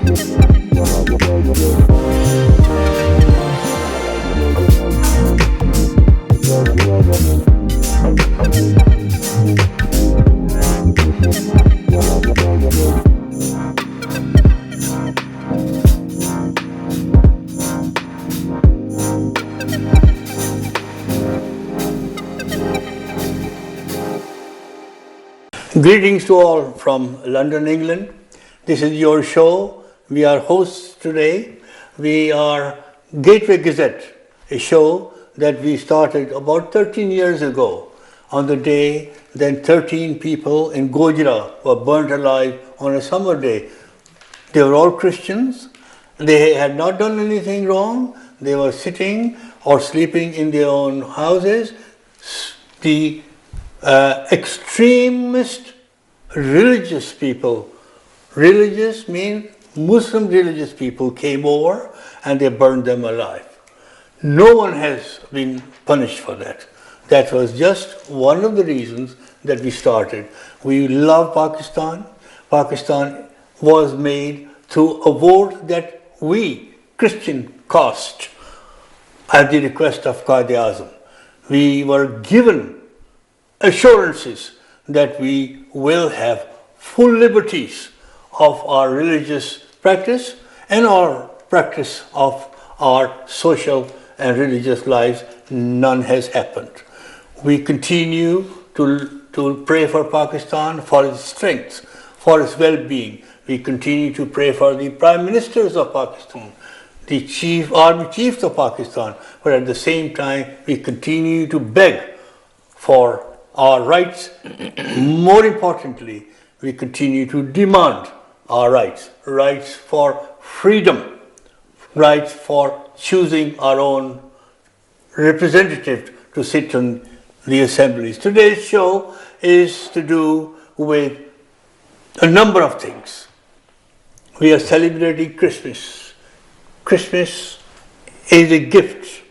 Greetings to all from London, England. This is your show. We are hosts today. We are Gateway Gazette, a show that we started about 13 years ago on the day then 13 people in Gojra were burnt alive on a summer day. They were all Christians. They had not done anything wrong. They were sitting or sleeping in their own houses. The extremist religious people, religious means Muslim religious people, came over and they burned them alive. No one has been punished for that. That was just one of the reasons that we started. We love Pakistan. Pakistan was made through a vote that we, Christian, cast at the request of Quaid-e-Azam. We were given assurances that we will have full liberties of our religious practice and our practice of our social and religious lives. None has happened. We continue to pray for Pakistan, for its strength, for its well-being. We continue to pray for the prime ministers of Pakistan, the army chiefs of Pakistan, but at the same time we continue to beg for our rights. More importantly, we continue to demand our rights, rights for freedom, rights for choosing our own representative to sit in the assemblies. Today's show is to do with a number of things. We are celebrating Christmas. Christmas is a gift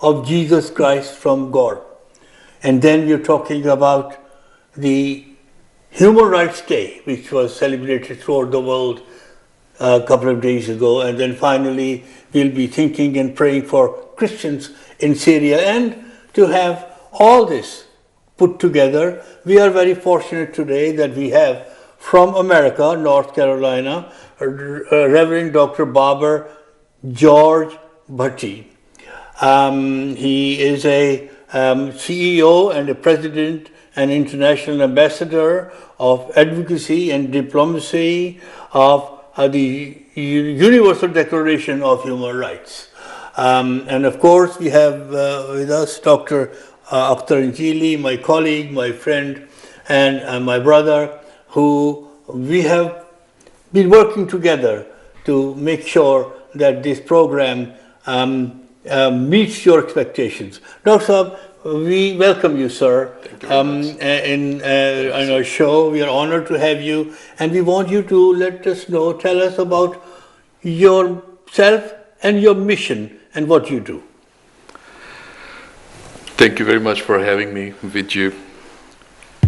of Jesus Christ from God. And then we're talking about the Human Rights Day, which was celebrated throughout the world a couple of days ago. And then finally, we'll be thinking and praying for Christians in Syria. And to have all this put together, we are very fortunate today that we have from America, North Carolina, Reverend Dr. Babar George Bhatti. He is a CEO and a president and international ambassador of advocacy and diplomacy of the Universal Declaration of Human Rights. And of course, we have with us Dr. Akhtar Injili, my colleague, my friend, and my brother, who we have been working together to make sure that this program meets your expectations. Dr. Saab, we welcome you, sir. Thank you very much. In our show. We are honored to have you, and we want you to tell us about yourself and your mission and what you do. Thank you very much for having me with you.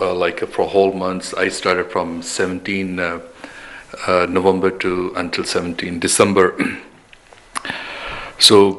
like for whole months. I started from 17 November to until 17 December. So,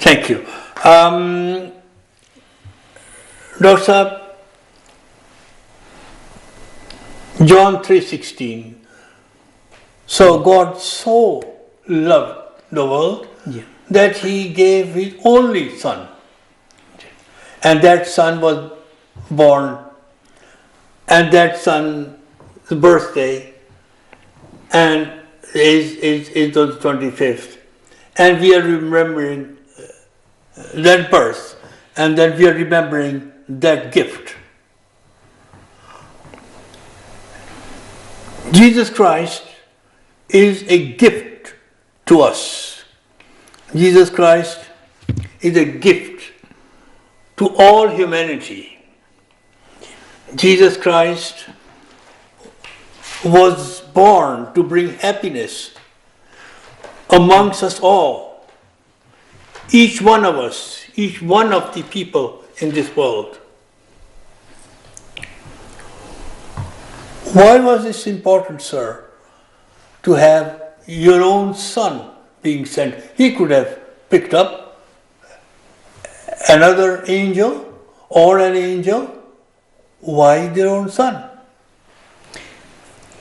Thank you. Dr. Saab, John 3:16. So God so loved the world that He gave His only Son. And that Son was born, and that Son's birthday and is on the 25th. and we are remembering that birth, and that we are remembering that gift. Jesus Christ is a gift to us. Jesus Christ is a gift to all humanity. Jesus Christ was born to bring happiness amongst us all. Each one of us, each one of the people in this world. Why was this important, sir, to have your own son being sent? He could have picked up another angel or an angel. Why their own son?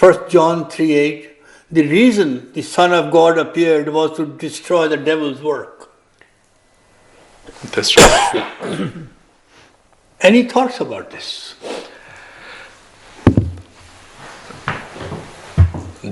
1 John 3:8, the reason the Son of God appeared was to destroy the devil's work. That's right. Any thoughts about this?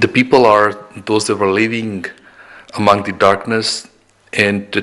the people are those that were living among the darkness, and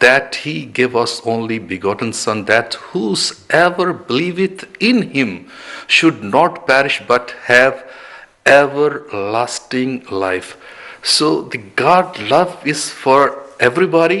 that he gave us only begotten son, that whosoever believeth in him should not perish but have everlasting life. So the God love is for everybody,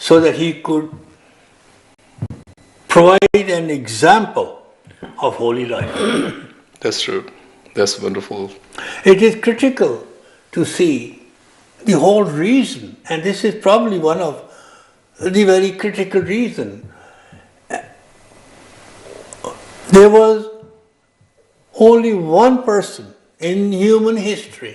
so that he could provide an example of holy life. That's true. That's wonderful. It is critical to see the whole reason, and this is probably one of the very critical reason. There was only one person in human history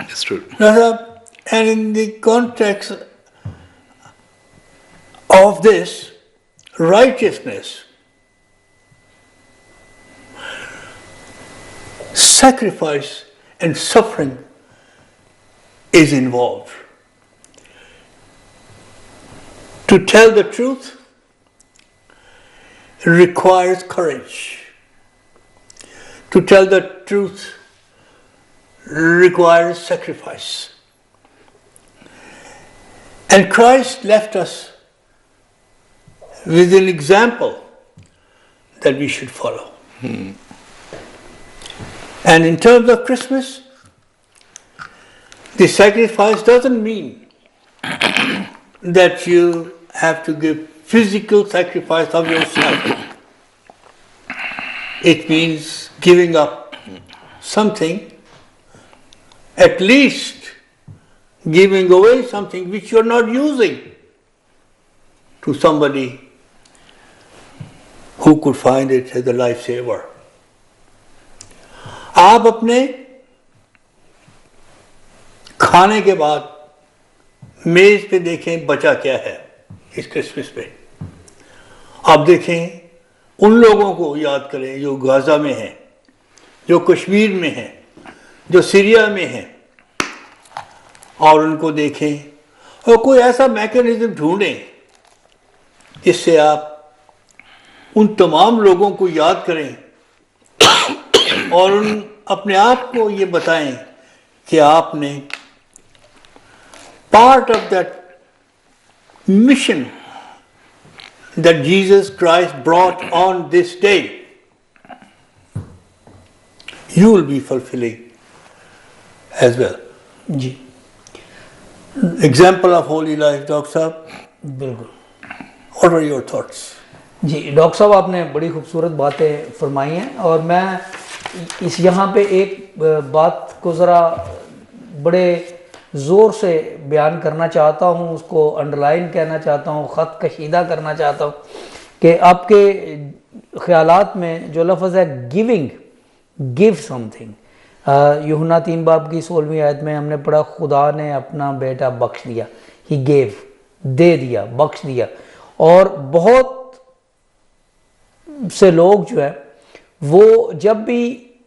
It's true. And in the context of this, righteousness, sacrifice and suffering is involved. To tell the truth requires courage. To tell the truth requires sacrifice. And Christ left us with an example that we should follow. And in terms of Christmas, the sacrifice doesn't mean that you have to give physical sacrifice of yourself. It means giving up something, at least giving away something which you're not using to somebody who could find it as a lifesaver. آپ اپنے کھانے کے بعد میز پہ دیکھیں بچا کیا ہے اس کرسمس پہ. آپ دیکھیں ان لوگوں کو یاد کریں جو غزہ میں ہیں, جو کشمیر میں ہیں, جو سیریا میں ہیں, اور ان کو دیکھیں اور کوئی ایسا میکینزم ڈھونڈیں جس سے آپ ان تمام لوگوں کو یاد کریں اور اپنے آپ کو یہ بتائیں کہ آپ نے part of that mission that Jesus Christ brought on this day, you will be fulfilling as well. جی Example of holy life, Dr. Saab. بالکل. What are your thoughts? جی ڈاکٹر صاحب آپ نے بڑی خوبصورت باتیں فرمائی ہیں, اور میں اس یہاں پہ ایک بات کو ذرا بڑے زور سے بیان کرنا چاہتا ہوں, اس کو انڈرلائن کہنا چاہتا ہوں, خط کشیدہ کرنا چاہتا ہوں کہ آپ کے خیالات میں جو لفظ ہے گیونگ, گیو سم تھنگ, یوحنا 3 باب کی 16ویں آیت میں ہم نے پڑھا خدا نے اپنا بیٹا بخش دیا, ہی گیو, دے دیا, بخش دیا. اور بہت سے لوگ جو ہے وہ جب بھی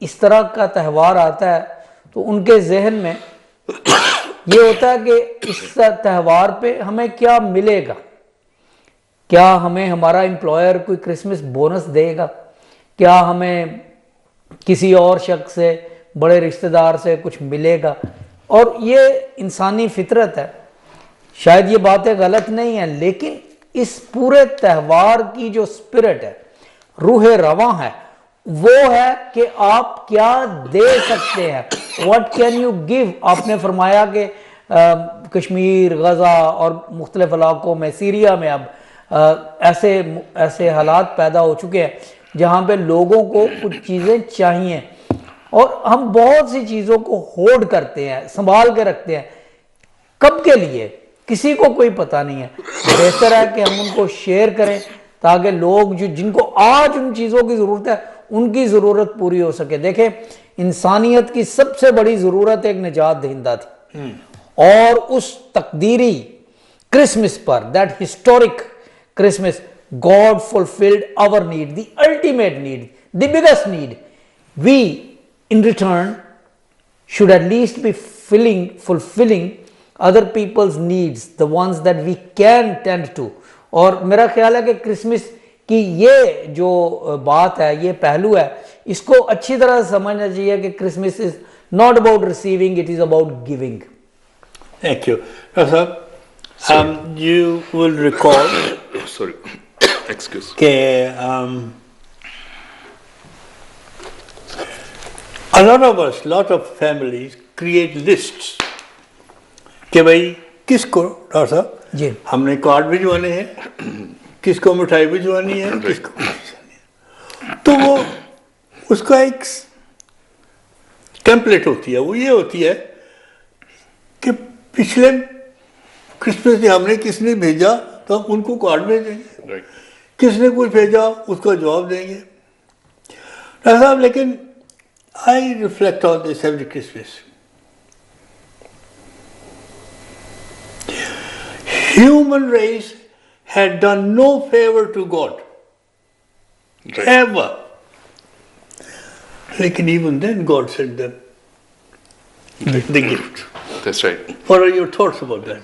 اس طرح کا تہوار آتا ہے تو ان کے ذہن میں یہ ہوتا ہے کہ اس تہوار پہ ہمیں کیا ملے گا, کیا ہمیں ہمارا امپلائر کوئی کرسمس بونس دے گا, کیا ہمیں کسی اور شخص سے, بڑے رشتہ دار سے کچھ ملے گا. اور یہ انسانی فطرت ہے, شاید یہ باتیں غلط نہیں ہیں, لیکن اس پورے تہوار کی جو اسپرٹ ہے, روح رواں ہے, وہ ہے کہ آپ کیا دے سکتے ہیں. What can you give. آپ نے فرمایا کہ کشمیر, غزہ اور مختلف علاقوں میں, سیریا میں اب ایسے حالات پیدا ہو چکے ہیں جہاں پہ لوگوں کو کچھ چیزیں چاہیے, اور ہم بہت سی چیزوں کو ہولڈ کرتے ہیں, سنبھال کے رکھتے ہیں. کب کے لیے کسی کو کوئی پتہ نہیں ہے. بہتر ہے کہ ہم ان کو شیئر کریں تاکہ لوگ جن کو آج ان چیزوں کی ضرورت ہے ان کی ضرورت پوری ہو سکے. دیکھیں انسانیت کی سب سے بڑی ضرورت ایک نجات دہندہ تھی, اور اس تقدیری کرسمس پر, that historic Christmas, God fulfilled our need, the ultimate need, the biggest need. We in return should at least be fulfilling other people's needs, the ones that we can tend to. اور میرا خیال ہے کہ Christmas کی یہ جو بات ہے, یہ پہلو ہے, اس کو اچھی طرح سمجھنا چاہیے کہ Christmas is not about receiving, it is about giving. Thank you. Sir, you will recall Sorry, excuse. کہ a lot of us, lot of families create lists کہ بھائی کس کو, ڈاکٹر صاحب جی ہم نے کارڈ بھجوانے ہیں, کس کو مٹھائی بھجوانی ہے, کس کو بھجوانی ہے. تو وہ اس کا ایک ٹیمپلیٹ ہوتی ہے, وہ یہ ہوتی ہے کہ پچھلے کرسمس میں ہم نے کس نے بھیجا تو ہم ان کو کارڈ بھیجیں گے, کس نے کچھ بھیجا اس کا جواب دیں گے. ڈاکٹر صاحب لیکن I reflect on this every Christmas. Human race had done no favor to God, ever. Like, even then God sent them the gift. That's right. What are your thoughts about that?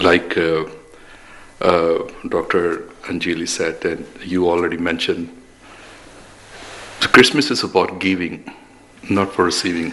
Like Dr. Anjali said, and you already mentioned, so Christmas is about giving, not for receiving.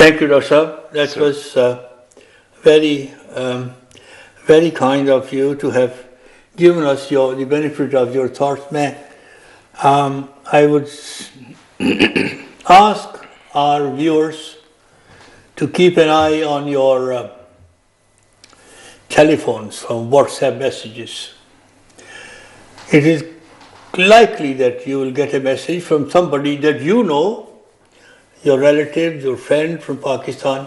Thank you, Dr. Saab. That was very kind of you to have given us the benefit of your thoughts. I would ask our viewers to keep an eye on your telephones from WhatsApp messages. It is likely that you will get a message from somebody that you know, your relative, your friend from Pakistan,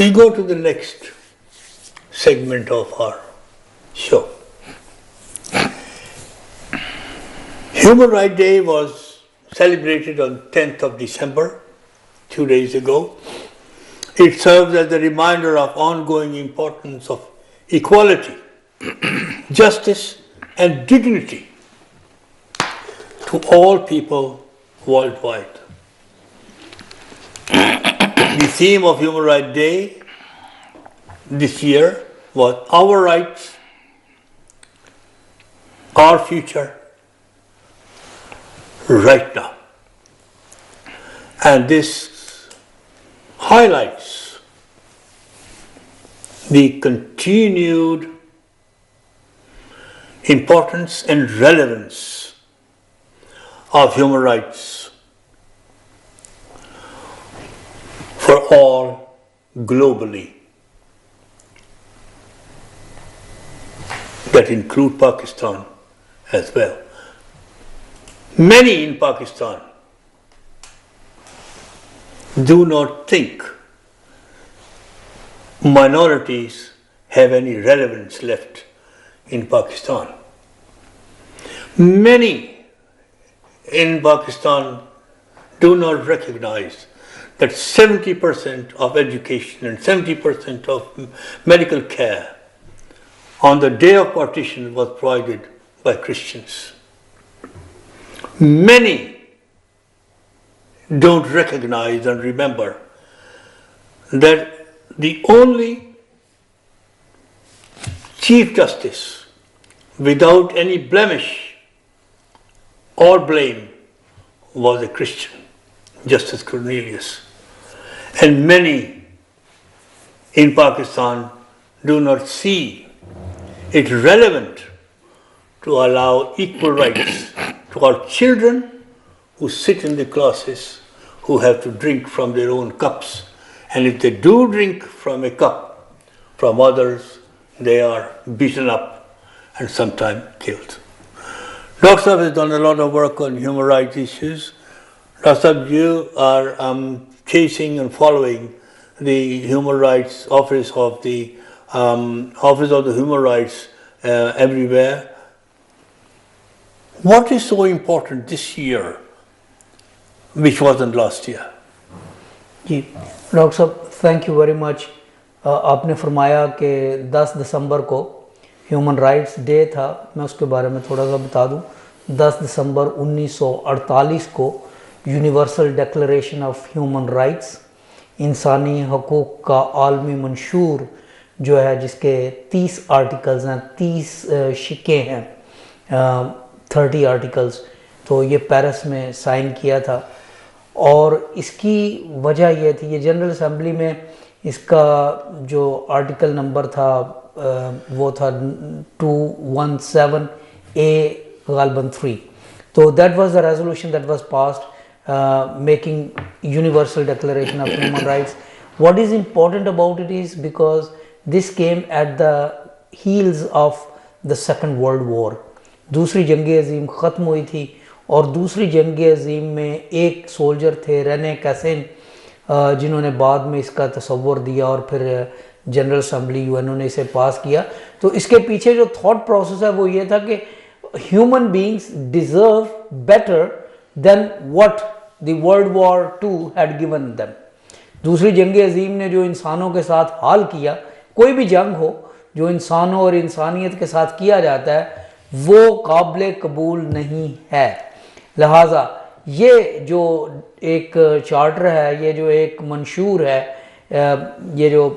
We go to the next segment of our show. Human Rights Day was celebrated on 10th of December, 2 days ago. It serves as a reminder of ongoing importance of equality, justice and dignity to all people worldwide. The theme of Human Rights Day this year was Our Rights, Our Future, Right Now. And this highlights the continued importance and relevance of human rights for all globally. That include Pakistan as well. Many in Pakistan do not think minorities have any relevance left in Pakistan. Many in Pakistan do not recognize that 70% of education and 70% of medical care on the day of partition was provided by Christians. Many don't recognize and remember that the only Chief Justice without any blemish or blame was a Christian, Justice Cornelius. And many in Pakistan do not see it relevant to allow equal rights to our children who sit in the classes, who have to drink from their own cups. And if they do drink from a cup from others, they are beaten up and sometimes killed. Dr. Saab has done a lot of work on human rights issues. Dr. Saab, you are chasing and following the human rights office of the human rights everywhere. What is so important this year, which wasn't last year? جی doctor صاحب thank you very much. آپ نے فرمایا کہ 10 دسمبر کو human rights day تھا. میں اس کے بارے میں تھوڑا سا بتا دوں. 10 دسمبر 1948 کو universal declaration of human rights, انسانی حقوق کا عالمی منشور جو ہے، جس کے 30 آرٹیکلز ہیں، 30 شقیں ہیں، 30 آرٹیکلز، تو یہ پیرس میں سائن کیا تھا. اور اس کی وجہ یہ تھی، یہ جنرل اسمبلی میں اس کا جو آرٹیکل نمبر تھا وہ تھا 217A غالباً 3. تو that was the resolution that was passed making universal declaration of human rights. What is important about it is because this came at the heels of the second world war. دوسری جنگ عظیم ختم ہوئی تھی، اور دوسری جنگ عظیم میں ایک سولجر تھے رینے کیسن، جنہوں نے بعد میں اس کا تصور دیا اور پھر جنرل اسمبلی UN نے اسے پاس کیا. تو اس کے پیچھے جو تھاٹ پروسیس ہے وہ یہ تھا کہ human beings deserve better than what the world war II had given them. دوسری جنگ عظیم نے جو انسانوں کے ساتھ حال کیا، کوئی بھی جنگ ہو جو انسانوں اور انسانیت کے ساتھ کیا جاتا ہے وہ قابل قبول نہیں ہے. لہٰذا یہ جو ایک چارٹر ہے، یہ جو ایک منشور ہے، یہ جو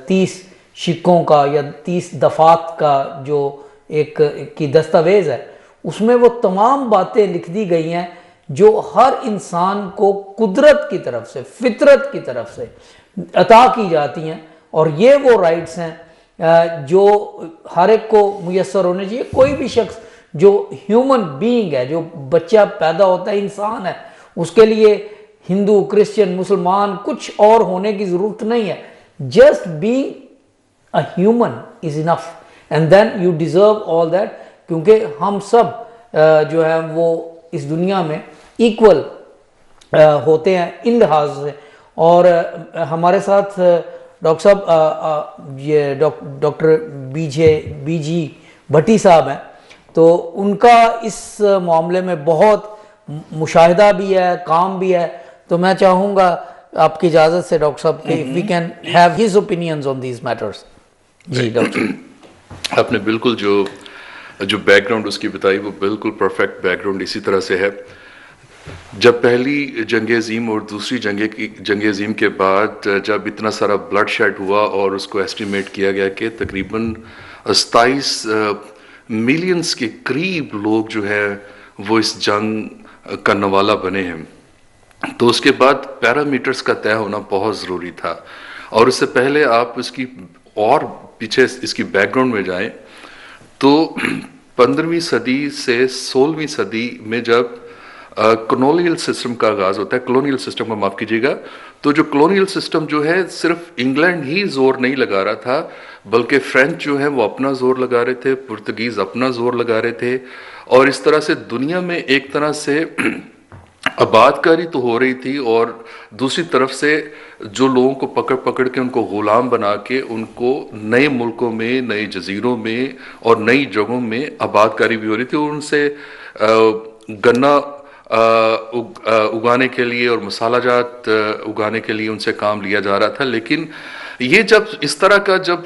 30 شقوں کا یا 30 دفعات کا جو ایک کی دستاویز ہے، اس میں وہ تمام باتیں لکھ دی گئی ہیں جو ہر انسان کو قدرت کی طرف سے، فطرت کی طرف سے عطا کی جاتی ہیں. اور یہ وہ رائٹس ہیں جو ہر ایک کو میسر ہونے چاہیے. کوئی بھی شخص جو ہیومن بینگ ہے، جو بچہ پیدا ہوتا ہے، انسان ہے، اس کے لیے ہندو، کرسچن، مسلمان کچھ اور ہونے کی ضرورت نہیں ہے. Just being a human is enough and then you deserve all that. کیونکہ ہم سب جو ہے وہ اس دنیا میں ایکول ہوتے ہیں ان لحاظ سے. اور ہمارے ساتھ ڈاکٹر صاحب یہ ڈاکٹر بی جی بھٹی صاحب ہیں، تو ان کا اس معاملے میں بہت مشاہدہ بھی ہے، کام بھی ہے. تو میں چاہوں گا آپ کی اجازت سے ڈاکٹر صاحب کہ we can have his opinions on these matters. جی ڈاکٹر. آپ نے بالکل جو بیک گراؤنڈ اس کی بتائی وہ بالکل پرفیکٹ بیک گراؤنڈ اسی طرح سے ہے. جب پہلی جنگ عظیم اور دوسری جنگ عظیم کے بعد جب اتنا سارا بلڈ شیڈ ہوا اور اس کو ایسٹیمیٹ کیا گیا کہ تقریباً 27 ملینز کے قریب لوگ جو ہے وہ اس جنگ کا نوالا بنے ہیں، تو اس کے بعد پیرامیٹرز کا طے ہونا بہت ضروری تھا. اور اس سے پہلے آپ اس کی اور پیچھے اس کی بیک گراؤنڈ میں جائیں تو 15ویں صدی سے 16ویں صدی میں جب کلونیل سسٹم کا آغاز ہوتا ہے، کلونیل سسٹم کو معاف کیجیے گا، تو جو کلونیل سسٹم جو ہے صرف انگلینڈ ہی زور نہیں لگا رہا تھا، بلکہ فرینچ جو ہے وہ اپنا زور لگا رہے تھے، پرتگیز اپنا زور لگا رہے تھے. اور اس طرح سے دنیا میں ایک طرح سے آباد کاری تو ہو رہی تھی، اور دوسری طرف سے جو لوگوں کو پکڑ کے ان کو غلام بنا کے ان کو نئے ملکوں میں، نئے جزیروں میں اور نئی جگہوں میں آباد کاری بھی ہو رہی تھی. اور ان سے گنا اگانے کے لیے اور مسالہ جات اگانے کے لیے ان سے کام لیا جا رہا تھا. لیکن یہ جب اس طرح کا جب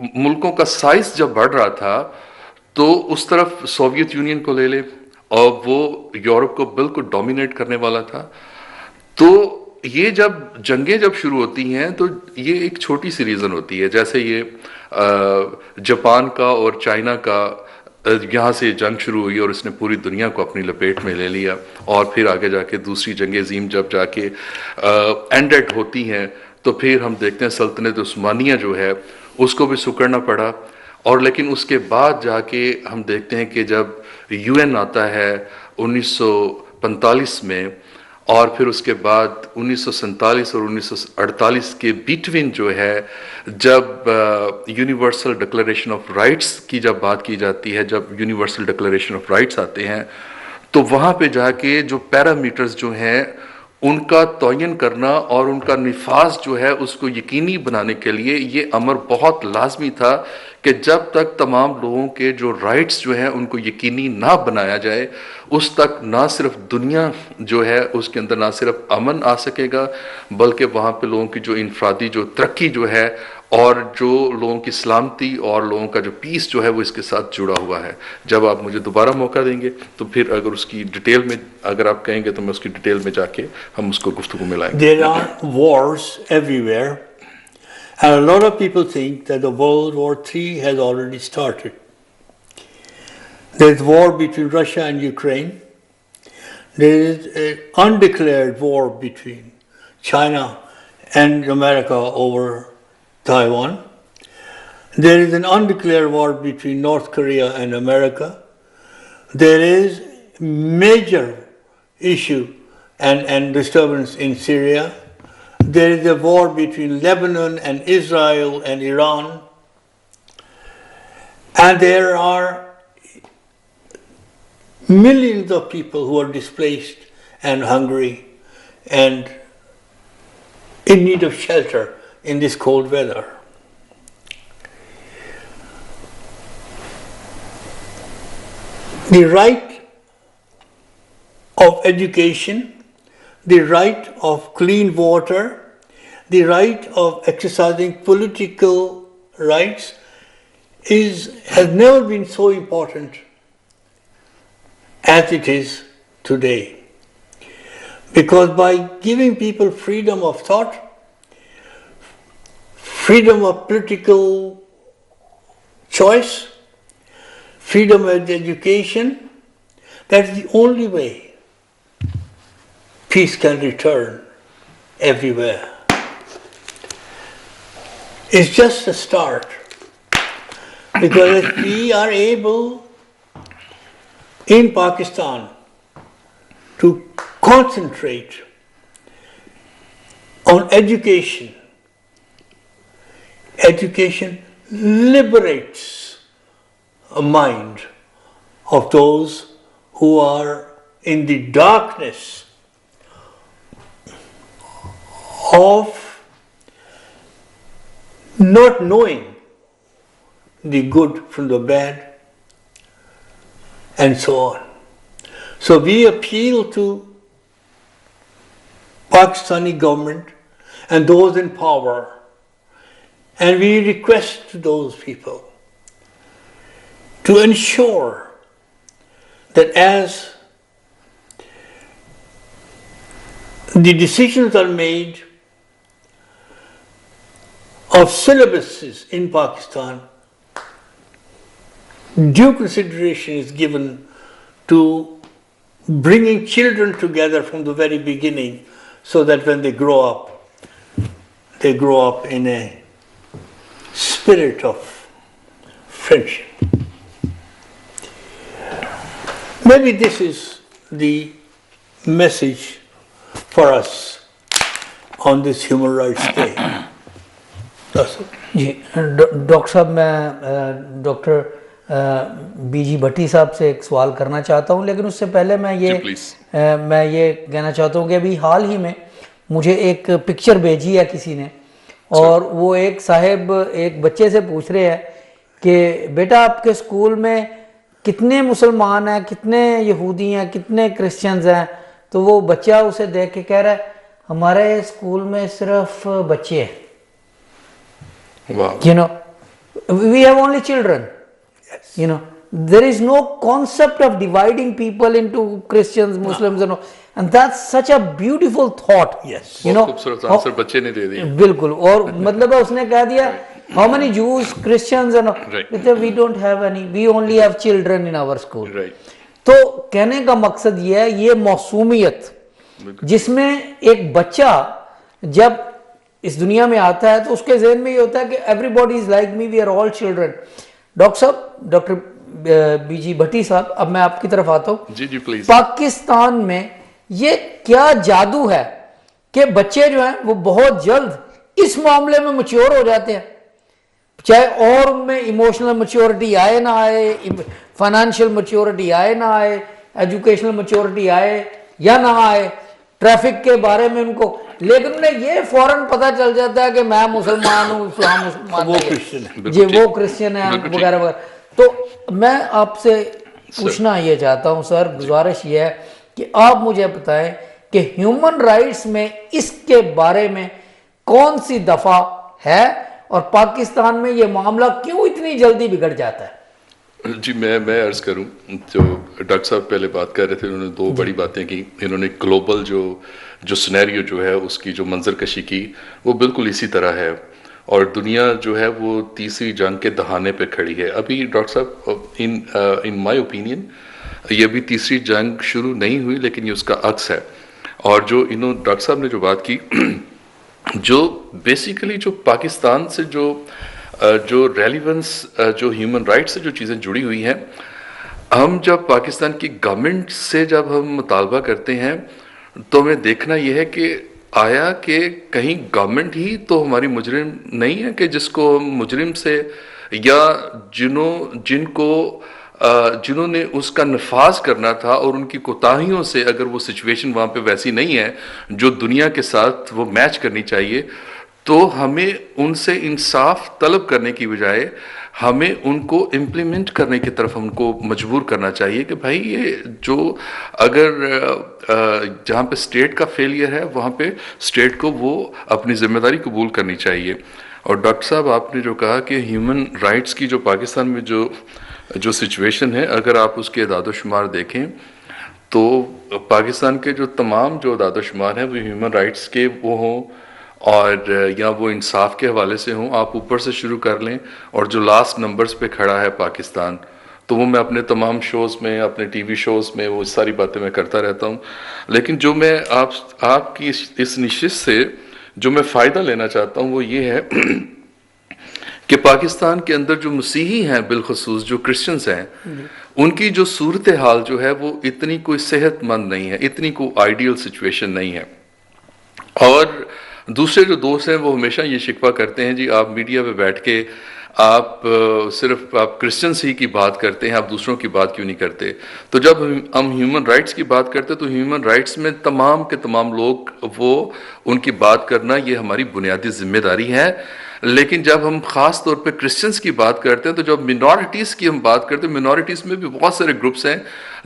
ملکوں کا سائز جب بڑھ رہا تھا تو اس طرف سوویت یونین کو لے لے، اور وہ یورپ کو بالکل ڈومینیٹ کرنے والا تھا. تو یہ جنگیں جب شروع ہوتی ہیں تو یہ ایک چھوٹی سی ریزن ہوتی ہے، جیسے یہ جاپان کا اور چائنا کا یہاں سے جنگ شروع ہوئی اور اس نے پوری دنیا کو اپنی لپیٹ میں لے لیا. اور پھر آگے جا کے دوسری جنگ عظیم جب جا کے اینڈڈ ہوتی ہیں تو پھر ہم دیکھتے ہیں سلطنت عثمانیہ جو ہے اس کو بھی سکڑنا پڑا. اور لیکن اس کے بعد جا کے ہم دیکھتے ہیں کہ جب UN آتا ہے 1945 میں، اور پھر اس کے بعد 1947 اور 1948 کے بیٹوین جو ہے جب یونیورسل ڈکلریشن آف رائٹس کی جب بات کی جاتی ہے، جب یونیورسل ڈکلریشن آف رائٹس آتے ہیں، تو وہاں پہ جا کے جو پیرامیٹرز جو ہیں ان کا تعین کرنا اور ان کا نفاذ جو ہے اس کو یقینی بنانے کے لیے یہ امر بہت لازمی تھا کہ جب تک تمام لوگوں کے جو رائٹس جو ہیں ان کو یقینی نہ بنایا جائے، اس تک نہ صرف دنیا جو ہے اس کے اندر نہ صرف امن آ سکے گا، بلکہ وہاں پہ لوگوں کی جو انفرادی جو ترقی جو ہے اور جو لوگوں کی سلامتی اور لوگوں کا جو پیس جو ہے وہ اس کے ساتھ جڑا ہوا ہے۔ جب آپ مجھے دوبارہ موقع دیں گے تو پھر اگر اس کی ڈیٹیل میں اگر آپ کہیں گے تو میں اس کی ڈیٹیل میں جا کے ہم اس کو گفتگو میں لائیں گے۔ There are wars everywhere, and a lot of people think that the World War III has already started. There's war between Russia and Ukraine. There is an undeclared war between China and America over Taiwan. There is an undeclared war between North Korea and America. There is major issue and disturbance in Syria. There is a war between Lebanon and Israel and Iran. And there are millions of people who are displaced and hungry and in need of shelter in this cold weather. The right of education, the right of clean water, the right of exercising political rights has never been so important as it is today. Because by giving people freedom of thought, freedom of political choice, freedom of education, that's the only way peace can return everywhere. It's just a start. Because if we are able in Pakistan to concentrate on education, education liberates a mind of those who are in the darkness of not knowing the good from the bad and so on. So we appeal to Pakistani government and those in power, and we request to those people to ensure that as the decisions are made of syllabuses in Pakistan, due consideration is given to bringing children together from the very beginning so that when they grow up in a spirit of friendship. Maybe this is the message for us on this Human Rights Day. That's it. جی doctor صاحب، میں doctor B G Bhatti صاحب سے ایک سوال کرنا چاہتا ہوں، لیکن اس سے پہلے میں یہ کہنا چاہتا ہوں کہ ابھی حال ہی میں مجھے ایک پکچر بھیجی ہے کسی نے، اور وہ ایک صاحب ایک بچے سے پوچھ رہے ہیں کہ بیٹا آپ کے اسکول میں کتنے مسلمان ہیں، کتنے یہودی ہیں، کتنے کرسچنز ہیں؟ تو وہ بچہ اسے دیکھ کے کہہ رہا ہے ہمارے اسکول میں صرف بچے ہیں. You know, we have only children. Yes. You know, there is no concept of dividing people into Christians, Muslims, and that's such a beautiful thought. Yes. You know, خوبصورت آنسر بچے نے دے دیا. بالکل. اور مطلب اس نے کہہ دیا how many Jews, Christians, and we don't have any. We only have children in our school. Right. تو کہنے کا مقصد یہ ہے، یہ موسومیت جس میں ایک بچہ جب اس دنیا میں آتا ہے تو اس کے ذہن میں یہ ہوتا ہے کہ everybody is like me, we are all children. Doctor صاحب، ڈاکٹر بی جی بھٹی صاحب، اب میں آپ کی طرف آتا ہوں. جی پلیز. پاکستان میں یہ کیا جادو ہے کہ بچے جو ہیں وہ بہت جلد اس معاملے میں میچور ہو جاتے ہیں، چاہے اور ان میں ایموشنل میچورٹی آئے نہ آئے، فائنینشیل میچورٹی آئے نہ آئے، ایجوکیشنل میچورٹی آئے یا نہ آئے، ٹریفک کے بارے میں ان کو، لیکن انہیں یہ فوراً پتہ چل جاتا ہے کہ میں مسلمان ہوں، اسلام مسلمان وہ نہیں ہے، کرسچن ہے۔ جی وہ کرسچن ہے وغیرہ وغیرہ۔ تو میں آپ سے پوچھنا یہ چاہتا ہوں سر، گزارش یہ ہے کہ آپ مجھے بتائیں کہ ہیومن رائٹس میں اس کے بارے میں کون سی دفعہ ہے اور پاکستان میں یہ معاملہ کیوں اتنی جلدی بگڑ جاتا ہے؟ جی میں عرض کروں، جو ڈاکٹر صاحب پہلے بات کر رہے تھے، انہوں نے دو بڑی باتیں کی۔ انہوں نے گلوبل جو سنیریو جو ہے اس کی جو منظر کشی کی، وہ بالکل اسی طرح ہے، اور دنیا جو ہے وہ تیسری جنگ کے دہانے پہ کھڑی ہے۔ ابھی ڈاکٹر صاحب ان مائی اوپینین یہ ابھی تیسری جنگ شروع نہیں ہوئی، لیکن یہ اس کا عکس ہے۔ اور جو ڈاکٹر صاحب نے جو بات کی، جو بیسیکلی جو پاکستان سے جو ریلیونس جو ہیومن رائٹ سے جو چیزیں جڑی ہوئی ہیں، ہم جب پاکستان کی گورنمنٹ سے جب ہم مطالبہ کرتے ہیں تو ہمیں دیکھنا یہ ہے کہ آیا کہ کہیں گورنمنٹ ہی تو ہماری مجرم نہیں ہے، کہ جس کو ہم مجرم سے، یا جنہوں نے اس کا نفاذ کرنا تھا اور ان کی کوتاہیوں سے اگر وہ سچویشن وہاں پہ ویسی نہیں ہے جو دنیا کے ساتھ وہ میچ کرنی چاہیے، تو ہمیں ان سے انصاف طلب کرنے کی بجائے ہمیں ان کو امپلیمنٹ کرنے کی طرف ہم کو مجبور کرنا چاہیے کہ بھائی یہ جو اگر جہاں پہ اسٹیٹ کا فیلئر ہے وہاں پہ اسٹیٹ کو وہ اپنی ذمہ داری قبول کرنی چاہیے۔ اور ڈاکٹر صاحب آپ نے جو کہا کہ ہیومن رائٹس کی جو پاکستان میں جو سچویشن ہے، اگر آپ اس کے اعداد و شمار دیکھیں تو پاکستان کے جو تمام جو اعداد و شمار ہیں وہ ہیومن رائٹس کے وہ ہوں اور یا وہ انصاف کے حوالے سے ہوں، آپ اوپر سے شروع کر لیں، اور جو لاسٹ نمبرز پہ کھڑا ہے پاکستان، تو وہ میں اپنے تمام شوز میں، اپنے ٹی وی شوز میں وہ ساری باتیں میں کرتا رہتا ہوں۔ لیکن جو میں آپ کی اس نشست سے جو میں فائدہ لینا چاہتا ہوں وہ یہ ہے کہ پاکستان کے اندر جو مسیحی ہیں، بالخصوص جو کرسچنز ہیں، ان کی جو صورتحال جو ہے وہ اتنی کوئی صحت مند نہیں ہے، اتنی کوئی آئیڈیل سچویشن نہیں ہے۔ اور دوسرے جو دوست ہیں وہ ہمیشہ یہ شکوہ کرتے ہیں، جی آپ میڈیا پہ بیٹھ کے آپ صرف آپ کرسچنس ہی کی بات کرتے ہیں، آپ دوسروں کی بات کیوں نہیں کرتے؟ تو جب ہم ہیومن رائٹس کی بات کرتے ہیں تو ہیومن رائٹس میں تمام کے تمام لوگ وہ ان کی بات کرنا یہ ہماری بنیادی ذمہ داری ہے۔ لیکن جب ہم خاص طور پہ کرسچنس کی بات کرتے ہیں، تو جب منورٹیز کی ہم بات کرتے ہیں، منورٹیز میں بھی بہت سارے گروپس ہیں،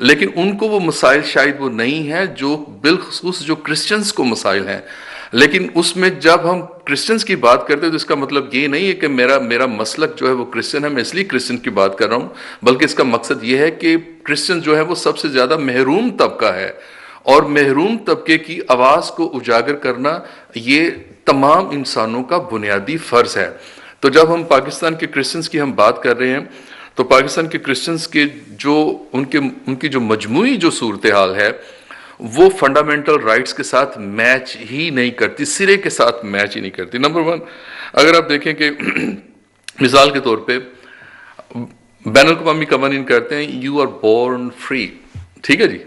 لیکن ان کو وہ مسائل شاید وہ نہیں ہیں جو بالخصوص جو کرسچنس کو مسائل ہیں۔ لیکن اس میں جب ہم کرسچنس کی بات کرتے ہیں تو اس کا مطلب یہ نہیں ہے کہ میرا مسلک جو ہے وہ کرسچن ہے، میں اس لیے کرسچن کی بات کر رہا ہوں، بلکہ اس کا مقصد یہ ہے کہ کرسچن جو ہے وہ سب سے زیادہ محروم طبقہ ہے، اور محروم طبقے کی آواز کو اجاگر کرنا یہ تمام انسانوں کا بنیادی فرض ہے۔ تو جب ہم پاکستان کے کرسچنس کی ہم بات کر رہے ہیں تو پاکستان کے کرسچنس کے جو ان کی جو مجموعی جو صورتحال ہے وہ فنڈامنٹل رائٹس کے ساتھ میچ ہی نہیں کرتی، سرے کے ساتھ میچ ہی نہیں کرتی۔ نمبر ون، اگر آپ دیکھیں کہ مثال کے طور پہ بین الاقوامی قوانین کہتے ہیں یو آر بورن فری، ٹھیک ہے جی،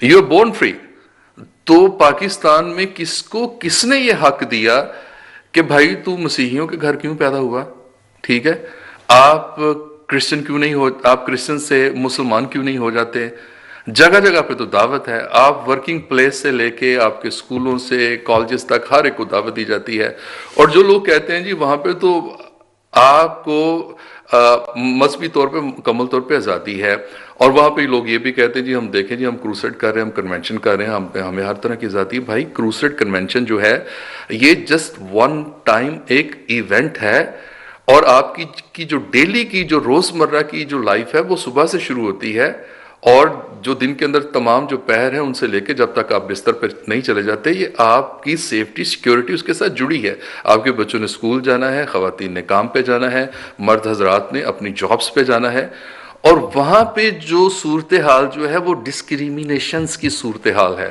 یو آر بورن فری۔ تو پاکستان میں کس نے یہ حق دیا کہ بھائی تو مسیحیوں کے گھر کیوں پیدا ہوا؟ ٹھیک ہے، آپ کرسچن کیوں نہیں ہو، آپ کرسچن سے مسلمان کیوں نہیں ہو جاتے؟ جگہ جگہ پہ تو دعوت ہے، آپ ورکنگ پلیس سے لے کے آپ کے اسکولوں سے کالجز تک ہر ایک کو دعوت دی جاتی ہے۔ اور جو لوگ کہتے ہیں جی وہاں پہ تو آپ کو مذہبی طور پہ مکمل طور پہ آزادی ہے، اور وہاں پہ لوگ یہ بھی کہتے ہیں جی ہم دیکھیں جی ہم کروسیڈ کر رہے ہیں، ہم کنونشن کر رہے ہیں، ہمیں ہر طرح کی آزادی ہے۔ بھائی کروسیڈ کنونشن جو ہے یہ جسٹ ون ٹائم ایک ایونٹ ہے، اور آپ کی جو ڈیلی کی جو روزمرہ کی جو لائف ہے وہ صبح سے شروع ہوتی ہے، اور جو دن کے اندر تمام جو پہر ہیں ان سے لے کے جب تک آپ بستر پر نہیں چلے جاتے، یہ آپ کی سیفٹی سیکیورٹی اس کے ساتھ جڑی ہے۔ آپ کے بچوں نے اسکول جانا ہے، خواتین نے کام پہ جانا ہے، مرد حضرات نے اپنی جابس پہ جانا ہے، اور وہاں پہ جو صورتحال جو ہے وہ ڈسکریمنیشنز کی صورتحال ہے،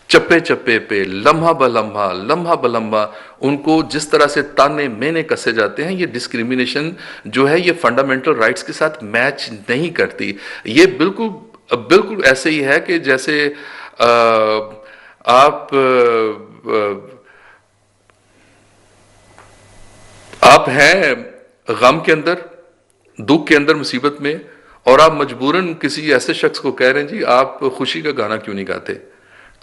چپے چپے پہ لمحہ بلمحہ ان کو جس طرح سے تانے مینے کسے جاتے ہیں، یہ ڈسکریمنیشن جو ہے یہ فنڈامنٹل رائٹس کے ساتھ میچ نہیں کرتی۔ یہ بالکل ایسے ہی ہے کہ جیسے آپ ہیں غم کے اندر، دکھ کے اندر، مصیبت میں، اور آپ مجبوراً کسی ایسے شخص کو کہہ رہے ہیں جی آپ خوشی کا گانا کیوں نہیں گاتے.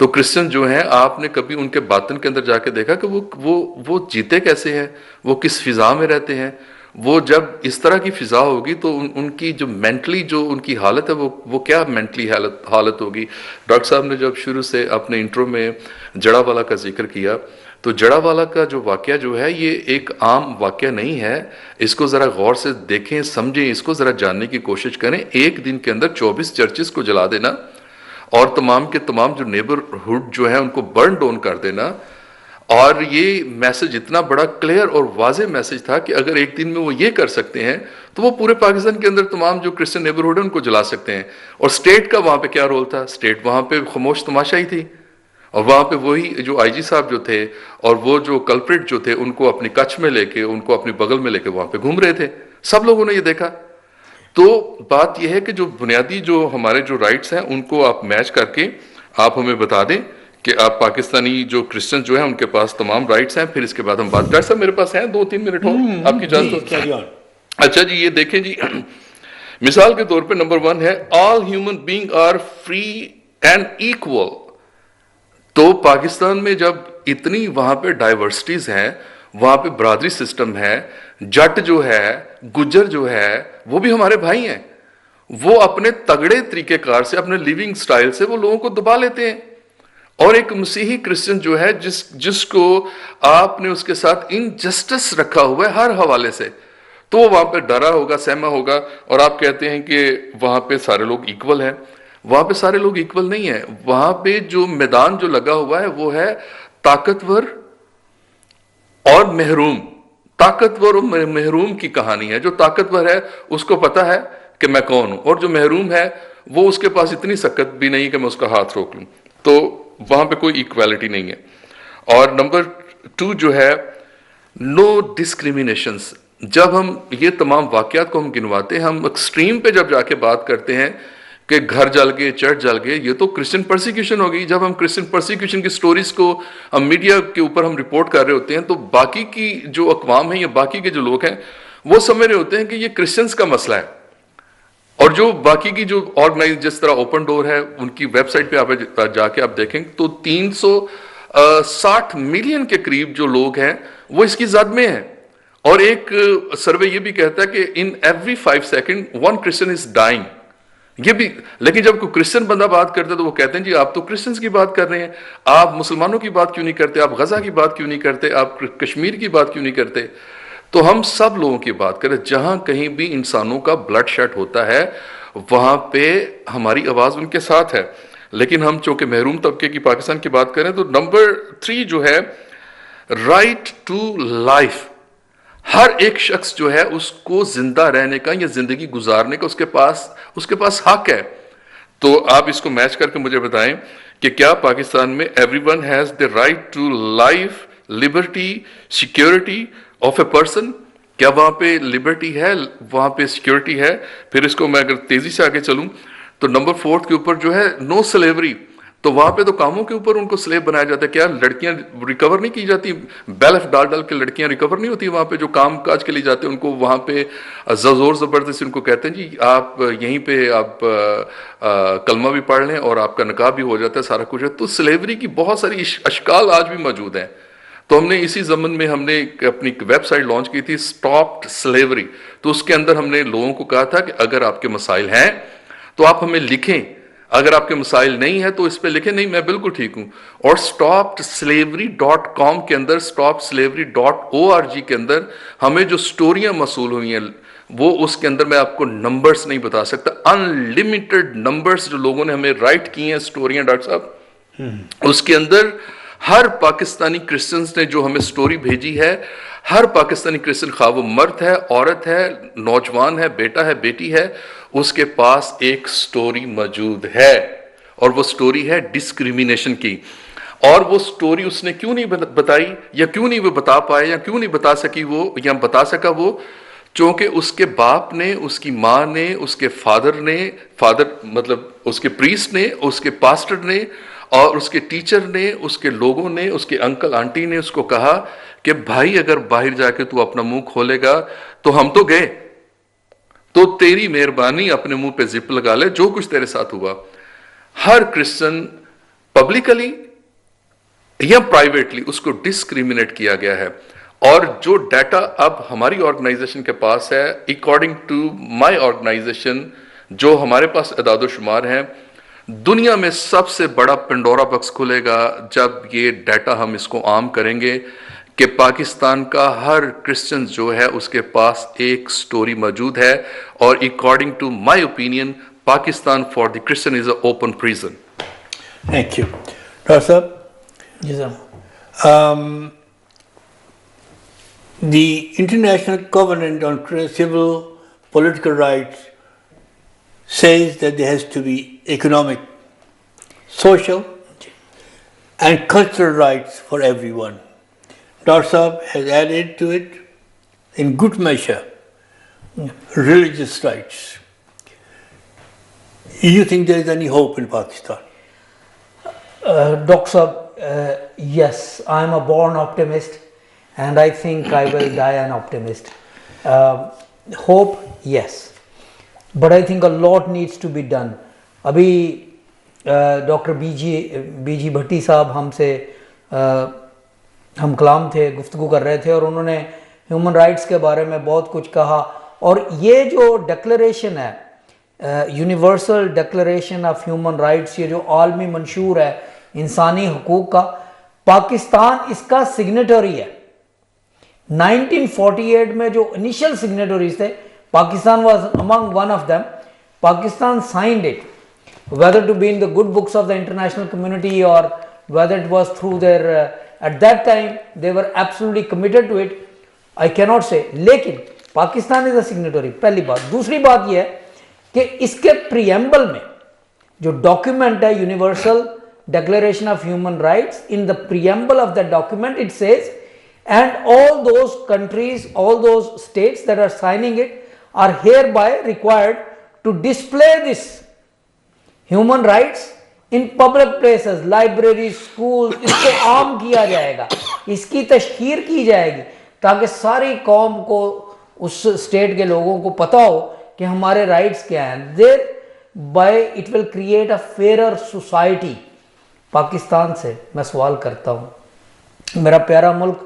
تو کرسچن جو ہیں، آپ نے کبھی ان کے باطن کے اندر جا کے دیکھا کہ وہ جیتے کیسے ہیں، وہ کس فضا میں رہتے ہیں؟ وہ جب اس طرح کی فضا ہوگی تو ان کی جو مینٹلی جو ان کی حالت ہے وہ کیا مینٹلی حالت ہوگی. ڈاکٹر صاحب نے جب شروع سے اپنے انٹرو میں جڑا والا کا ذکر کیا، تو جڑا والا کا جو واقعہ جو ہے یہ ایک عام واقعہ نہیں ہے. اس کو ذرا غور سے دیکھیں، سمجھیں، اس کو ذرا جاننے کی کوشش کریں. ایک دن کے اندر 24 چرچز کو جلا دینا اور تمام کے تمام جو نیبرہڈ جو ہیں ان کو برن ڈاؤن کر دینا. اور یہ میسج اتنا بڑا کلیئر اور واضح میسج تھا کہ اگر ایک دن میں وہ یہ کر سکتے ہیں تو وہ پورے پاکستان کے اندر تمام جو کرسچن نیبرہڈ ہیں ان کو جلا سکتے ہیں. اور سٹیٹ کا وہاں پہ کیا رول تھا؟ سٹیٹ وہاں پہ خاموش تماشا ہی تھی. اور وہاں پہ وہی جو آئی جی صاحب جو تھے اور وہ جو کلپریٹ جو تھے ان کو اپنی کچھ میں لے کے، ان کو اپنی بغل میں لے کے وہاں پہ گھوم رہے تھے. سب لوگوں نے یہ دیکھا. تو بات یہ ہے کہ جو بنیادی جو ہمارے جو رائٹس ہیں ان کو آپ میچ کر کے آپ ہمیں بتا دیں کہ آپ پاکستانی جو کرسچن جو ہیں ان کے پاس تمام رائٹس ہیں. پھر اس کے بعد ہم بات ڈاکٹر صاحب میرے پاس ہیں 2-3 منٹ ہو آپ کی اجازت ہو؟ اچھا جی، یہ دیکھیں جی، مثال کے طور پہ نمبر 1 ہے all human being are free and equal. تو پاکستان میں جب اتنی وہاں پہ ڈائیورسٹیز ہیں، وہاں پہ برادری سسٹم ہے، جٹ جو ہے، گجر جو ہے، وہ بھی ہمارے بھائی ہیں. وہ اپنے تگڑے طریقہ کار سے، اپنے لیونگ سٹائل سے وہ لوگوں کو دبا لیتے ہیں. اور ایک مسیحی کرسچن جو ہے جس کو آپ نے اس کے ساتھ انجسٹس رکھا ہوا ہے ہر حوالے سے، تو وہ وہاں پہ ڈرا ہوگا، سہما ہوگا. اور آپ کہتے ہیں کہ وہاں پہ سارے لوگ ایکول ہیں. وہاں پہ سارے لوگ ایکول نہیں ہیں. وہاں پہ جو میدان جو لگا ہوا ہے وہ ہے طاقتور اور محروم. طاقتور اور محروم کی کہانی ہے. جو طاقتور ہے اس کو پتا ہے کہ میں کون ہوں، اور جو محروم ہے وہ اس کے پاس اتنی سکت بھی نہیں کہ میں اس کا ہاتھ روک لوں. تو وہاں پہ کوئی ایکویلٹی نہیں ہے. اور نمبر 2 جو ہے نو ڈسکریمنیشنز. جب ہم یہ تمام واقعات کو ہم گنواتے ہیں، ہم ایکسٹریم پہ جب جا کے بات کرتے ہیں کہ گھر جل گئے، چرچ جل گئے، یہ تو کرسچن پرسیکیوشن ہوگی. جب ہم کرسچن پرسیکیوشن کی سٹوریز کو ہم میڈیا کے اوپر ہم رپورٹ کر رہے ہوتے ہیں تو باقی کی جو اقوام ہیں یا باقی کے جو لوگ ہیں وہ سمجھ رہے ہوتے ہیں کہ یہ کرسچنز کا مسئلہ ہے. اور جو باقی کی جو آرگنائز جس طرح اوپن ڈور ہے، ان کی ویب سائٹ پہ آپ جا کے آپ دیکھیں تو 360 ملین کے قریب جو لوگ ہیں وہ اس کی زد میں ہیں. اور ایک سروے یہ بھی کہتا ہے کہ in every 5 seconds one Christian is dying. یہ بھی، لیکن جب کوئی کرسچن بندہ بات کرتا ہے تو وہ کہتے ہیں جی آپ تو کرسچنز کی بات کر رہے ہیں، آپ مسلمانوں کی بات کیوں نہیں کرتے، آپ غزہ کی بات کیوں نہیں کرتے، آپ کشمیر کی بات کیوں نہیں کرتے. تو ہم سب لوگوں کی بات کریں. جہاں کہیں بھی انسانوں کا بلڈ شیڈ ہوتا ہے وہاں پہ ہماری آواز ان کے ساتھ ہے. لیکن ہم چونکہ محروم طبقے کی پاکستان کی بات کریں تو نمبر 3 جو ہے رائٹ ٹو لائف. ہر ایک شخص جو ہے اس کو زندہ رہنے کا یا زندگی گزارنے کا اس کے پاس حق ہے. تو آپ اس کو میچ کر کے مجھے بتائیں کہ کیا پاکستان میں everyone has the right to life, liberty, security of a person? کیا وہاں پہ لبرٹی ہے، وہاں پہ سیکیورٹی ہے؟ پھر اس کو میں اگر تیزی سے آگے چلوں تو نمبر 4 کے اوپر جو ہے نو سلیوری. تو وہاں پہ تو کاموں کے اوپر ان کو سلیب بنایا جاتا ہے. کیا لڑکیاں ریکور نہیں کی جاتی؟ بیلف ڈال کے لڑکیاں ریکور نہیں ہوتی وہاں پہ جو کام کاج کے لیے جاتے ہیں. ان کو وہاں پہ زور زبردستی ان کو کہتے ہیں جی آپ یہیں پہ آپ کلمہ بھی پڑھ لیں اور آپ کا نکاح بھی ہو جاتا ہے، سارا کچھ ہے. تو سلیوری کی بہت ساری اشکال آج بھی موجود ہیں. تو ہم نے اسی ضمن میں ہم نے اپنی ویب سائٹ لانچ کی تھی اسٹاپ سلیوری. تو اس کے اندر ہم نے لوگوں کو کہا تھا کہ اگر آپ کے مسائل ہیں تو آپ ہمیں لکھیں، اگر آپ کے مسائل نہیں ہیں تو اس پہ لکھیں نہیں میں بالکل ٹھیک ہوں. اور stopslavery.com کے اندر، stopslavery.org کے اندر ہمیں جو سٹوریاں موصول ہوئی ہیں وہ اس کے اندر میں آپ کو نمبرز نہیں بتا سکتا، انلیمیٹڈ نمبرز جو لوگوں نے ہمیں رائٹ کی ہیں سٹوریاں ڈاکٹر صاحب. اس کے اندر ہر پاکستانی کرسچنز نے جو ہمیں سٹوری بھیجی ہے، ہر پاکستانی کرسچن خواہ وہ مرد ہے، عورت ہے، نوجوان ہے، بیٹا ہے، بیٹی ہے، اس کے پاس ایک سٹوری موجود ہے. اور وہ سٹوری ہے ڈسکریمنیشن کی. اور وہ سٹوری اس نے کیوں نہیں بتائی یا کیوں نہیں وہ بتا پائے یا کیوں نہیں بتا سکی وہ یا بتا سکا وہ؟ چونکہ اس کے باپ نے، اس کی ماں نے، اس کے فادر مطلب اس کے پریسٹ نے، اس کے پاسٹر نے اور اس کے ٹیچر نے, اس کے لوگوں نے, اس کے انکل آنٹی نے اس کو کہا کہ بھائی اگر باہر جا کے تو اپنا منہ کھولے گا تو ہم تو گئے, تو تیری مہربانی اپنے منہ پہ زپ لگا لے, جو کچھ تیرے ساتھ ہوا. ہر کرسچن پبلکلی یا پرائیویٹلی اس کو ڈسکریمنیٹ کیا گیا ہے. اور جو ڈیٹا اب ہماری آرگنائزیشن کے پاس ہے, اکارڈنگ ٹو مائی آرگنائزیشن, جو ہمارے پاس اعداد و شمار ہیں, دنیا میں سب سے بڑا پنڈورا باکس کھلے گا جب یہ ڈیٹا ہم اس کو عام کریں گے کہ پاکستان کا ہر کرسچن جو ہے اس کے پاس ایک سٹوری موجود ہے, اور according to my opinion Pakistan for the Christian is a open prison. Thank you. Doctor صاحب, جی صاحب. The International Covenant on Civil Political Rights says that there has to be economic, social and cultural rights for everyone. Dr. Saab has added to it, in good measure, religious rights. Do you think there is any hope in Pakistan? Dr. Saab, yes, I am a born optimist. And I think I will die an optimist. Hope, yes. But I think a lot needs to be done. ابھی doctor B G Bhatti صاحب ہم کلام تھے, گفتگو کر رہے تھے, اور انہوں نے ہیومن رائٹس کے بارے میں بہت کچھ کہا. اور یہ جو ڈکلریشن ہے, universal declaration of human rights, یہ جو عالمی منشور ہے انسانی حقوق کا, پاکستان اس کا سگنیٹری ہے. 1948 میں جو انیشل سگنیٹریز تھے, Pakistan was among one of them. Pakistan signed it, whether to be in the good books of the international community or whether it was through their at that time they were absolutely committed to it, I cannot say. لیکن Pakistan is a signatory, پہلی بات. دوسری بات یہ ہے کہ اس کے preamble میں جو ڈاکیومنٹ ہے universal declaration of human rights, in the preamble of that document it says, and all those countries, all those states that are signing it are hereby required to display this human rights in public places, libraries, schools. اس کو عام کیا جائے گا, اس کی تشہیر کی جائے گی تاکہ ساری قوم کو, اس اسٹیٹ کے لوگوں کو پتہ ہو کہ ہمارے رائٹس کیا ہیں. thereby it will create a fairer society. Pakistan سے میں سوال کرتا ہوں, میرا پیارا ملک,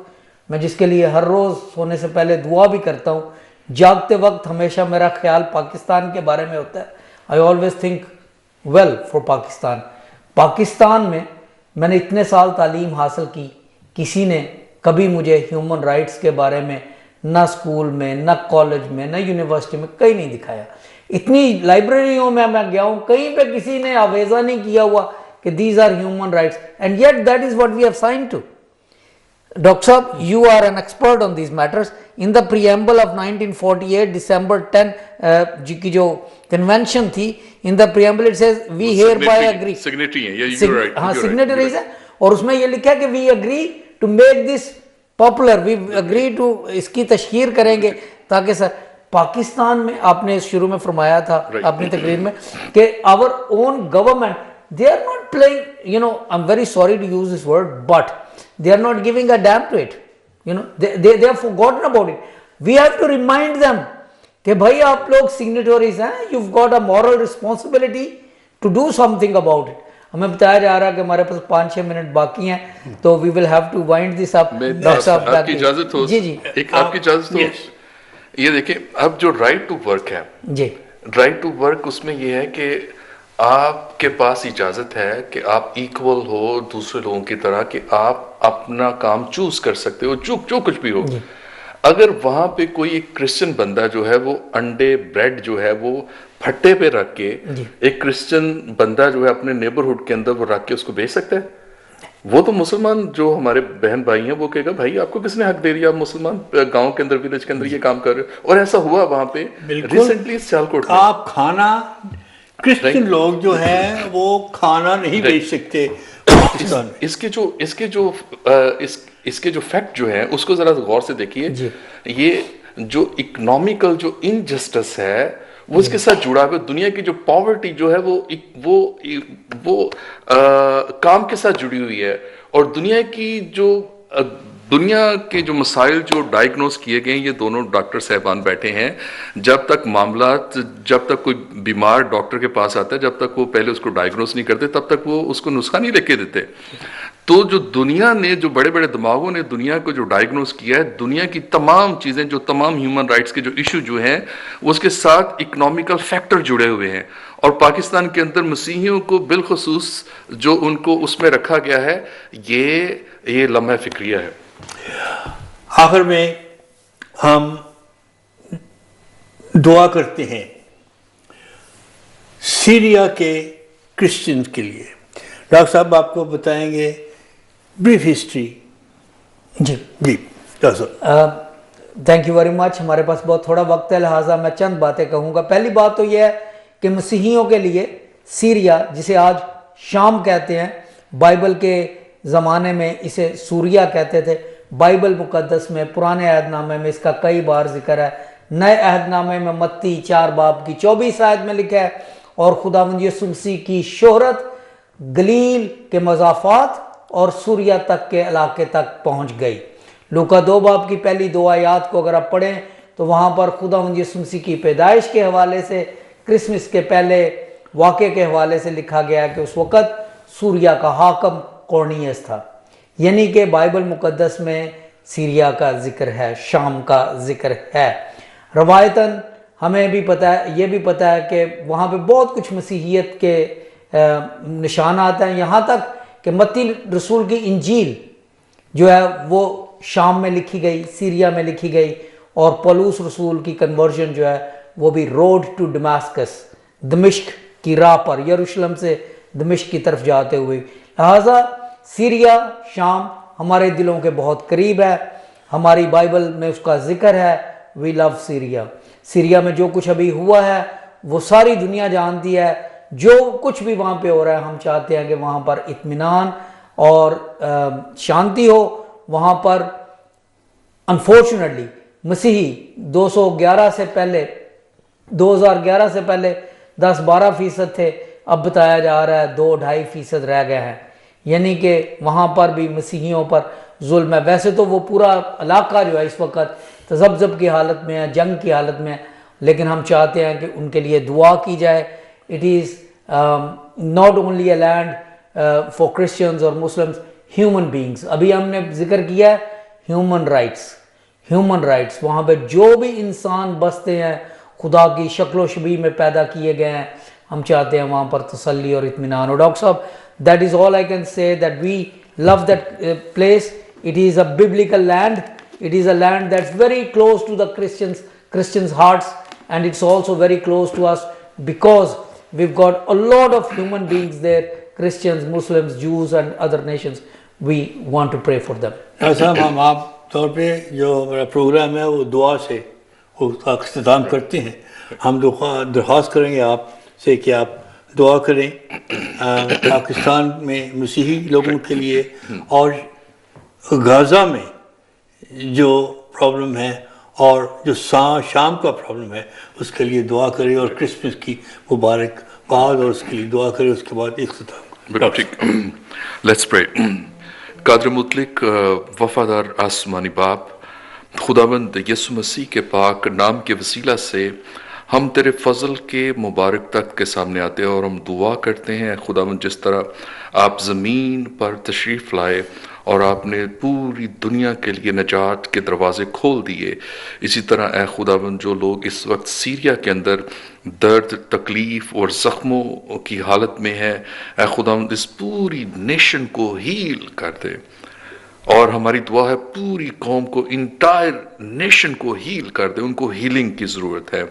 میں جس کے لیے ہر روز سونے سے پہلے دعا بھی کرتا ہوں, جاگتے وقت ہمیشہ میرا خیال پاکستان کے بارے میں ہوتا ہے. I always think well for Pakistan. Pakistan میں نے اتنے سال تعلیم حاصل کی, کسی نے کبھی مجھے ہیومن رائٹس کے بارے میں نہ اسکول میں, نہ کالج میں, نہ یونیورسٹی میں کہیں نہیں دکھایا. اتنی لائبریریوں میں گیا ہوں, کہیں پہ کسی نے آویزہ نہیں کیا ہوا کہ these are human rights, and yet that is what we have signed to. Dr. Saab, you are an expert on these matters. In the preamble of 1948 December 10 کی جو convention تھی, in the preamble it says we hereby agree. Signatory ہیں, yeah, you're right. ہاں, signatories ہیں, اور اس میں یہ لکھا ہے کہ we agree to make this popular, we agree to اس کی تشہیر کریں گے تاکہ سر پاکستان میں, آپ نے شروع میں فرمایا تھا اپنی تقریر میں کہ our own government, they are not playing, you know, I'm very sorry to use this word, but they are not giving a damn to it. You know, they have forgotten about it. We have to remind them کہ بھائی آپ لوگ signatories ہیں, you've got a moral responsibility to do something about it. ہمیں بتایا جا رہا ہے کہ ہمارے پاس 5-6 منٹ باقی ہیں, تو we will have to wind this up. آپ کی اجازت ہو, ایک آپ کی اجازت ہو, یہ دیکھیں اب جو رائٹ ٹو ورک ہے, جی رائٹ ٹو ورک, اس میں یہ ہے کہ آپ کے پاس اجازت ہے کہ آپ ایکول ہو دوسرے لوگوں کی طرح, کہ آپ اپنا کام چوز کر سکتے ہو, جو کچھ بھی ہو. اگر وہاں پہ کوئی ایک کرسچن بندہ جو ہے وہ انڈے بریڈ جو ہے وہ پھٹے پہ رکھ کے, ایک کرسچن بندہ جو ہے اپنے نیبرہڈ کے اندر وہ رکھ کے اس کو بیچ سکتا ہے, وہ تو مسلمان جو ہمارے بہن بھائی ہیں وہ کہے گا بھائی آپ کو کس نے حق دے دیا, آپ مسلمان گاؤں کے اندر ولیج کے اندر یہ کام کر رہے ہو. اور ایسا ہوا وہاں پہ ریسنٹلی سیالکوٹ میں. آپ کھانا, کرسچن لوگ جو ہیں وہ کھانا نہیں بیچ سکتے پاکستان میں. اس کے جو فیکٹ جو ہیں اس کو ذرا غور سے دیکھیے. یہ جو اکنامیکل جو انجسٹس ہے وہ اس کے ساتھ جڑا ہوا ہے. دنیا کی جو پاورٹی جو ہے وہ کام کے ساتھ جڑی ہوئی ہے, اور دنیا کے جو مسائل جو ڈائیگنوز کیے گئے ہیں, یہ دونوں ڈاکٹر صاحبان بیٹھے ہیں. جب تک کوئی بیمار ڈاکٹر کے پاس آتا ہے, جب تک وہ پہلے اس کو ڈائیگنوز نہیں کرتے, تب تک وہ اس کو نسخہ نہیں لکھ کے دیتے. تو جو دنیا نے, جو بڑے بڑے دماغوں نے دنیا کو جو ڈائیگنوز کیا ہے, دنیا کی تمام چیزیں, جو تمام ہیومن رائٹس کے جو ایشو جو ہیں, اس کے ساتھ اکنامیکل فیکٹر جڑے ہوئے ہیں. اور پاکستان کے اندر مسیحیوں کو بالخصوص جو ان کو اس میں رکھا گیا ہے, یہ لمحہ فکریہ ہے. آخر میں ہم دعا کرتے ہیں سیریا کے کرسچنز کے لیے. ڈاکٹر صاحب آپ کو بتائیں گے بریف ہسٹری. جی ڈاکٹر صاحب تھینک یو ویری مچ. ہمارے پاس بہت تھوڑا وقت ہے, لہٰذا میں چند باتیں کہوں گا. پہلی بات تو یہ ہے کہ مسیحیوں کے لیے سیریا, جسے آج شام کہتے ہیں, بائبل کے زمانے میں اسے سوریہ کہتے تھے. بائبل مقدس میں پرانے عہد نامے میں اس کا کئی بار ذکر ہے. نئے عہد نامے میں متی 4 باب کی 24 آیت میں لکھا ہے, اور خداوند یسوع مسیح کی شہرت گلیل کے مضافات اور سوریہ تک کے علاقے تک پہنچ گئی. لوکا 2 باب کی پہلی 2 آیات کو اگر آپ پڑھیں تو وہاں پر خداوند یسوع مسیح کی پیدائش کے حوالے سے, کرسمس کے پہلے واقعے کے حوالے سے لکھا گیا ہے کہ اس وقت سوریہ کا حاکم قرنیس تھا. یعنی کہ بائبل مقدس میں سیریا کا ذکر ہے, شام کا ذکر ہے. روایتاً ہمیں بھی پتہ ہے, یہ بھی پتہ ہے کہ وہاں پہ بہت کچھ مسیحیت کے نشانات ہیں, یہاں تک کہ متی رسول کی انجیل جو ہے وہ شام میں لکھی گئی, سیریا میں لکھی گئی, اور پولس رسول کی کنورژن جو ہے وہ بھی روڈ ٹو ڈماسکس, دمشق کی راہ پر, یروشلم سے دمشق کی طرف جاتے ہوئے. لہٰذا سیریا, شام ہمارے دلوں کے بہت قریب ہے. ہماری بائبل میں اس کا ذکر ہے, وی لو سیریا. سیریا میں جو کچھ ابھی ہوا ہے وہ ساری دنیا جانتی ہے. جو کچھ بھی وہاں پہ ہو رہا ہے, ہم چاہتے ہیں کہ وہاں پر اطمینان اور شانتی ہو. وہاں پر انفارچونیٹلی مسیحی 2011 سے پہلے 10-12% تھے, اب بتایا جا رہا ہے 2-2.5% رہ گئے ہیں. یعنی کہ وہاں پر بھی مسیحیوں پر ظلم ہے. ویسے تو وہ پورا علاقہ جو ہے اس وقت تذبذب کی حالت میں ہے, جنگ کی حالت میں ہے, لیکن ہم چاہتے ہیں کہ ان کے لیے دعا کی جائے. It is not only a land for Christians اور مسلمز, ہیومن بینگز. ابھی ہم نے ذکر کیا ہے ہیومن رائٹس. وہاں پہ جو بھی انسان بستے ہیں خدا کی شکل و شبیہ میں پیدا کیے گئے ہیں, ہم چاہتے ہیں وہاں پر تسلی اور اطمینان. اور ڈاکٹر صاحب, that is all I can say, that we love that place. It is a biblical land. It is a land that's very close to the Christians' hearts, and it's also very close to us because we've got a lot of human beings there, Christians, Muslims, Jews and other nations. We want to pray for them. صاحب ہم عام طور پہ جو ہمارا programme ہے وہ دعا سے اختتام کرتے ہیں. ہم درخواست کریں گے آپ سے کہ آپ دعا کریں پاکستان میں مسیحی لوگوں کے لیے, اور غزہ میں جو پرابلم ہے اور جو شام کا پرابلم ہے اس کے لیے دعا کریں, اور کرسمس کی مبارکباد اور اس کے لیے دعا کریں. اس کے بعد اختتام. لیٹس پرے. قادر مطلق وفادار آسمانی باپ, خداوند یسوع مسیح کے پاک نام کے وسیلہ سے ہم تیرے فضل کے مبارک تخت کے سامنے آتے ہیں اور ہم دعا کرتے ہیں خداوند, جس طرح آپ زمین پر تشریف لائے اور آپ نے پوری دنیا کے لیے نجات کے دروازے کھول دیے, اسی طرح اے خداوند جو لوگ اس وقت سیریا کے اندر درد, تکلیف اور زخموں کی حالت میں ہے, اے خداوند اس پوری نیشن کو ہیل کر دے. اور ہماری دعا ہے پوری قوم کو, انٹائر نیشن کو ہیل کر دے. ان کو ہیلنگ کی ضرورت ہے,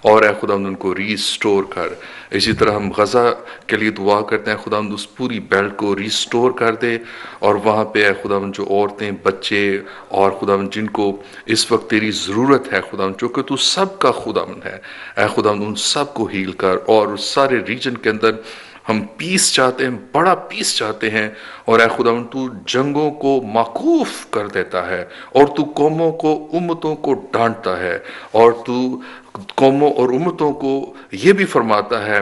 اور اے خداوند ان کو ریسٹور کر. اسی طرح ہم غزہ کے لیے دعا کرتے ہیں خداوند اس پوری بیلٹ کو ریسٹور کر دے, اور وہاں پہ اے خداوند جو عورتیں, بچے اور خداوند جن کو اس وقت تیری ضرورت ہے خداوند, چونکہ تو سب کا خداوند ہے, اے خداوند ان سب کو ہیل کر. اور اس سارے ریجن کے اندر ہم پیس چاہتے ہیں, بڑا پیس چاہتے ہیں, اور اے خداوند تو جنگوں کو موقوف کر دیتا ہے, اور تو قوموں کو امتوں کو ڈانٹتا ہے, اور تو قوموں اور امتوں کو یہ بھی فرماتا ہے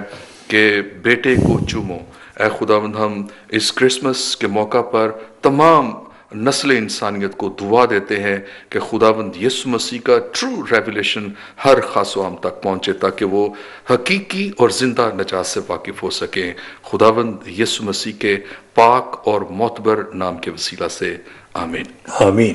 کہ بیٹے کو چومو. اے خداوند ہم اس کرسمس کے موقع پر تمام نسل انسانیت کو دعا دیتے ہیں کہ خداوند یسوع مسیح کا ٹرو ریویلیشن ہر خاص و عام تک پہنچے, تاکہ وہ حقیقی اور زندہ نجات سے واقف ہو سکیں. خداوند یسوع مسیح کے پاک اور معتبر نام کے وسیلہ سے آمین. آمین.